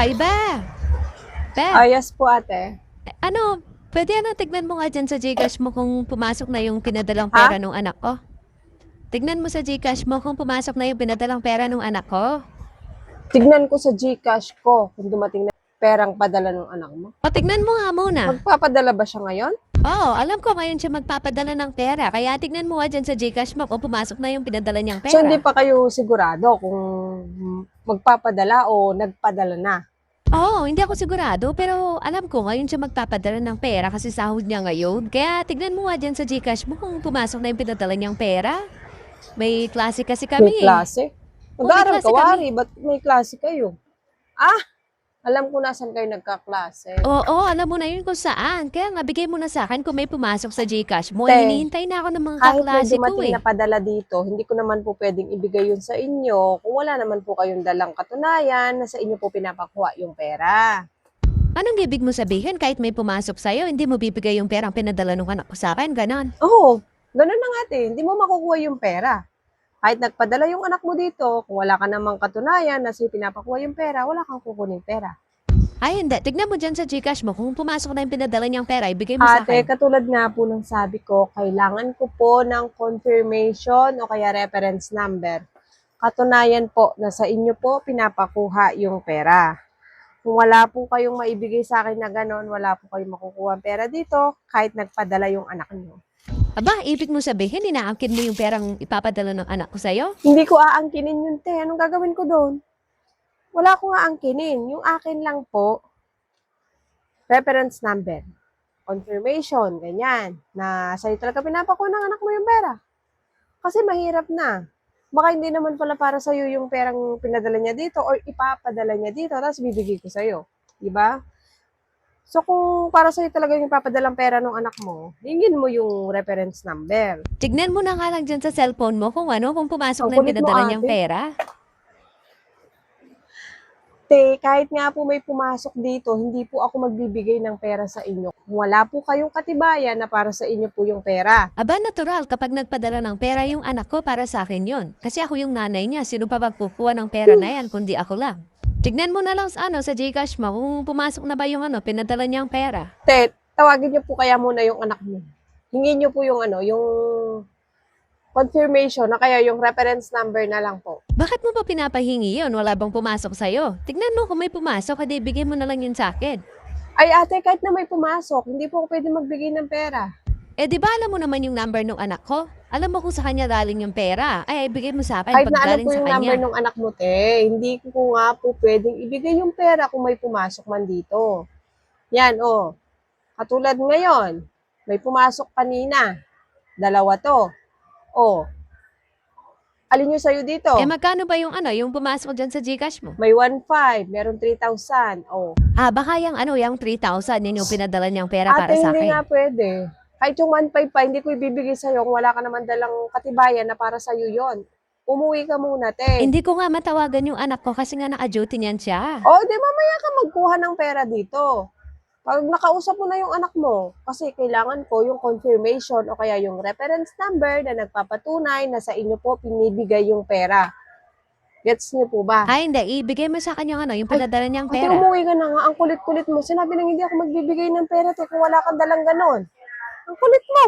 Hi, Be. Ah, Be, yes po ate. ano, pwede tignan mo nga dyan sa Gcash mo kung pumasok na yung pinadalang Ha? pera nung anak ko. Tignan mo sa Gcash mo kung pumasok na yung pinadalang pera nung anak ko. Tignan ko sa GCash ko kung dumating na perang padala ng anak mo. O, tignan mo nga muna. Magpapadala ba siya ngayon? Oo, alam ko ngayon siya magpapadala ng pera. Kaya tignan mo nga dyan sa Gcash mo kung pumasok na yung pinadala niyang So hindi pera. pa kayo sigurado kung magpapadala o nagpadala na. Oo, hindi ako sigurado, pero alam ko ngayon siya magpapadala ng pera kasi sahod niya ngayon. Kaya tignan mo nga dyan sa Gcash mo kung pumasok na yung pinadala niyang pera. May klase kasi May kami eh. klase. Oo, may Mag-aaral klase ka, kami. Wari. Ba't may klase kayo? Ah, alam ko nasan kayo nagkaklase. Oo, alam mo na yun kung saan. Kaya nga, bigay mo na sa akin kung may pumasok sa Gcash mo. Te, Hinihintay na ako ng mga kahit may kaklase ko dumating eh. na padala dito, hindi ko naman po pwedeng ibigay yun sa inyo kung wala naman po kayong dalang katunayan na sa inyo po pinapakuha yung pera. Anong ibig mo sabihin? Kahit may pumasok sa'yo, hindi mo bibigay yung perang pinadala ng anak ko sa akin? Ganon. Oo, ganun na nga ate. Hindi mo makukuha yung pera. Kahit nagpadala yung anak mo dito, kung wala ka namang katunayan na sa'yo pinapakuha yung pera, wala kang kukuning pera. Ay, hindi. Tignan mo dyan sa Gcash mo. Kung pumasok na yung pinadala niyang pera, ibigay mo sa Ate, akin. katulad nga po ng sabi ko, kailangan ko po ng confirmation o kaya reference number. Katunayan po na sa inyo po pinapakuha yung pera. Kung wala po kayong maibigay sa akin na ganon, wala po kayong makukuha ang pera dito, kahit nagpadala yung anak niyo. Aba, ibig mo sabihin, inaangkin mo yung perang ipapadala ng anak ko sa'yo? Hindi ko aangkinin yun, te. Anong gagawin ko doon? Wala ko nga angkinin. Yung akin lang po, reference number, confirmation, ganyan, na sa'yo talaga pinapakuha ng anak mo yung pera. Kasi mahirap na. Baka hindi naman pala para sa'yo yung perang pinadala niya dito or ipapadala niya dito, tapos bibigay ko sa'yo. Diba? So, kung para sa'yo talaga yung papadalang pera ng anak mo, hingin mo yung reference number. Tignan mo na nga lang dyan sa cellphone mo kung kung pumasok Ang na yung kulit mo, pinadala niyang ate. pera. Kahit nga po may pumasok dito, hindi po ako magbibigay ng pera sa inyo. Kung wala po kayong katibayan na para sa inyo po yung pera. Aba, natural, kapag nagpadala ng pera yung anak ko, para sa akin yun. Kasi ako yung nanay niya, sino pa magkukuha ng pera na yan, kundi ako lang. Tignan mo na lang sa Gcash mo kung pumasok na ba yung pinadala niyang pera. Tawagin niyo po kaya muna yung anak niyo. Hingin niyo po yung yung confirmation na kaya yung reference number na lang po. Bakit mo pa pinapahingi yun? Wala bang pumasok sa'yo? Tignan mo kung may pumasok, hindi bigay mo na lang yun sa akin. Ay ate, kahit na may pumasok, hindi po ako pwede magbigay ng pera. Eh di ba alam mo naman yung number ng anak ko? Alam mo kung sa kanya galing yung pera. Ay, ibigay mo sa akin Kahit pag na alam galing ko sa yung kanya. number ng anak mo, hindi ko nga po pwedeng ibigay yung pera kung may pumasok man dito. Yan, oh. Katulad ngayon, may pumasok kanina. Dalawa to. Oh. Alin yung sa'yo dito? Eh magkano ba yung pumasok dyan sa Gcash mo? May 1,500, meron 3,000. Oh. Ah, baka yung 3,000, yun yung pinadala niyang pera para Ate, sa hindi akin. nga pwede. Kahit yung 1,500 pa, hindi ko ibibigay sa'yo kung wala ka naman dalang katibayan na para sa'yo yon. Umuwi ka muna, te. Hindi ko nga matawagan yung anak ko kasi nga naka-duty niyan siya. O, di mamaya ka magkuha ng pera dito. Pag nakausap mo na yung anak mo, kasi kailangan ko yung confirmation o kaya yung reference number na nagpapatunay na sa inyo po pinibigay yung pera. Gets niyo po ba? Ay, hindi. Ibigay mo sa kanya yung Ay, pinadala niyang ate, pera. umuwi ka na nga. Ang kulit-kulit mo. Sinabi lang hindi ako magbibigay ng pera, te, kung wala kang dalang ganon. Ang kulit mo.